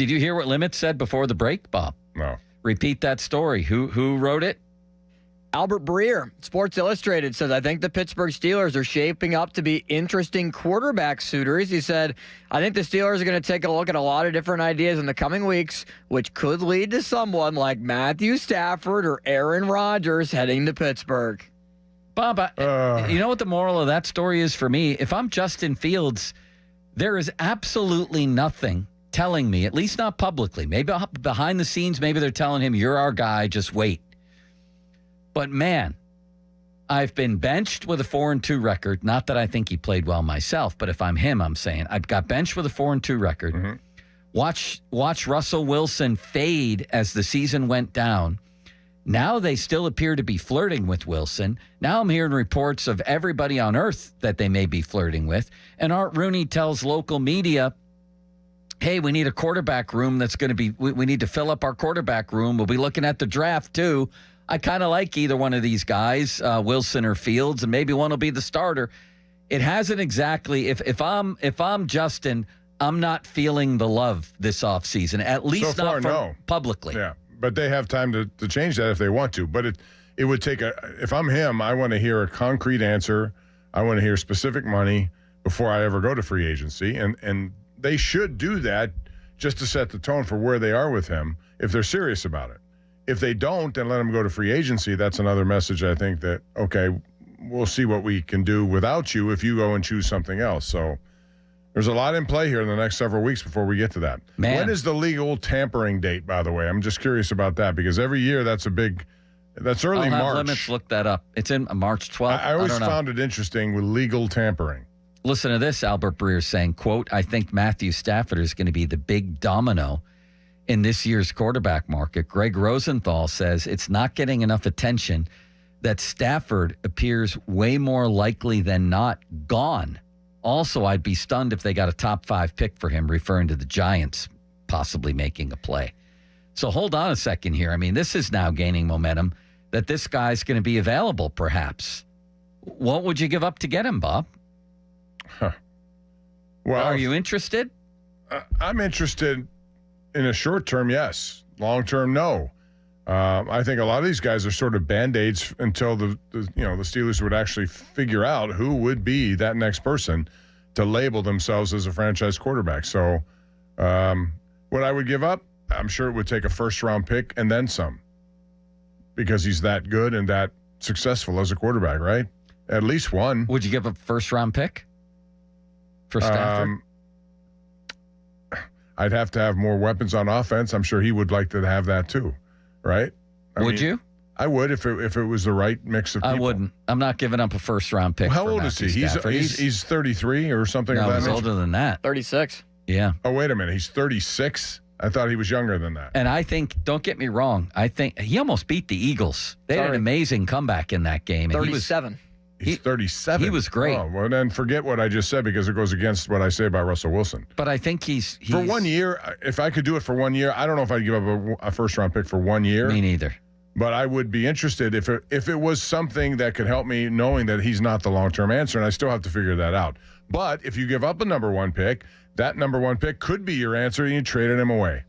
Did you hear what Limit said before the break, Bob? No. Repeat that story. Who wrote it? Albert Breer, Sports Illustrated, says, I think the Pittsburgh Steelers are shaping up to be interesting quarterback suitors. He said, I think the Steelers are going to take a look at a lot of different ideas in the coming weeks, which could lead to someone like Matthew Stafford or Aaron Rodgers heading to Pittsburgh. Bob, you know what the moral of that story is for me? If I'm Justin Fields, there is absolutely nothing telling me, at least not publicly, maybe behind the scenes, maybe they're telling him, you're our guy, just wait. But, man, I've been benched with a 4-2 record. Not that I think he played well myself, but if I'm him, I'm saying I've got benched with a 4-2 record. Mm-hmm. Watch Russell Wilson fade as the season went down. Now they still appear to be flirting with Wilson. Now I'm hearing reports of everybody on earth that they may be flirting with. And Art Rooney tells local media, hey, we need a quarterback room that's going to be, we need to fill up our quarterback room. We'll be looking at the draft, too. I kind of like either one of these guys, Wilson or Fields, and maybe one will be the starter. It hasn't exactly. If I'm Justin, I'm not feeling the love this offseason, at least so far, not publicly. Yeah, but they have time to change that if they want to. But it would take if I'm him, I want to hear a concrete answer. I want to hear specific money before I ever go to free agency, and they should do that just to set the tone for where they are with him if they're serious about it. If they don't and let him go to free agency, that's another message, I think, that, okay, we'll see what we can do without you if you go and choose something else. So there's a lot in play here in the next several weeks before we get to that. Man. When is the legal tampering date, by the way? I'm just curious about that because every year that's early March. Limits look that up. It's in March 12th. I always found it interesting with legal tampering. Listen to this, Albert Breer saying, quote, I think Matthew Stafford is going to be the big domino in this year's quarterback market. Greg Rosenthal says it's not getting enough attention that Stafford appears way more likely than not gone. Also, I'd be stunned if they got a top 5 pick for him, referring to the Giants possibly making a play. So hold on a second here. I mean, this is now gaining momentum that this guy's going to be available perhaps. What would you give up to get him, Bob? Huh. Well, are you interested? I'm interested. In a short term, yes. Long term, no. I think a lot of these guys are sort of Band-Aids until the Steelers would actually figure out who would be that next person to label themselves as a franchise quarterback. So what I would give up, I'm sure it would take a first-round pick and then some because he's that good and that successful as a quarterback, right? At least one. Would you give up a first-round pick for Stafford? I'd have to have more weapons on offense. I'm sure he would like to have that too, right? Would you? I would if it was the right mix of people. I wouldn't. I'm not giving up a first-round pick. Well, how old is he? He's 33 or something. No, of that he's older than that. 36. Yeah. Oh, wait a minute. He's 36? I thought he was younger than that. And I think, don't get me wrong, I think he almost beat the Eagles. They had an amazing comeback in that game. 37. He's 37. He was great. Oh, well, then forget what I just said because it goes against what I say about Russell Wilson. But I think he's for 1 year, if I could do it for 1 year, I don't know if I'd give up a first-round pick for 1 year. Me neither. But I would be interested if it was something that could help me knowing that he's not the long-term answer, and I still have to figure that out. But if you give up a number 1 pick, that number 1 pick could be your answer, and you traded him away.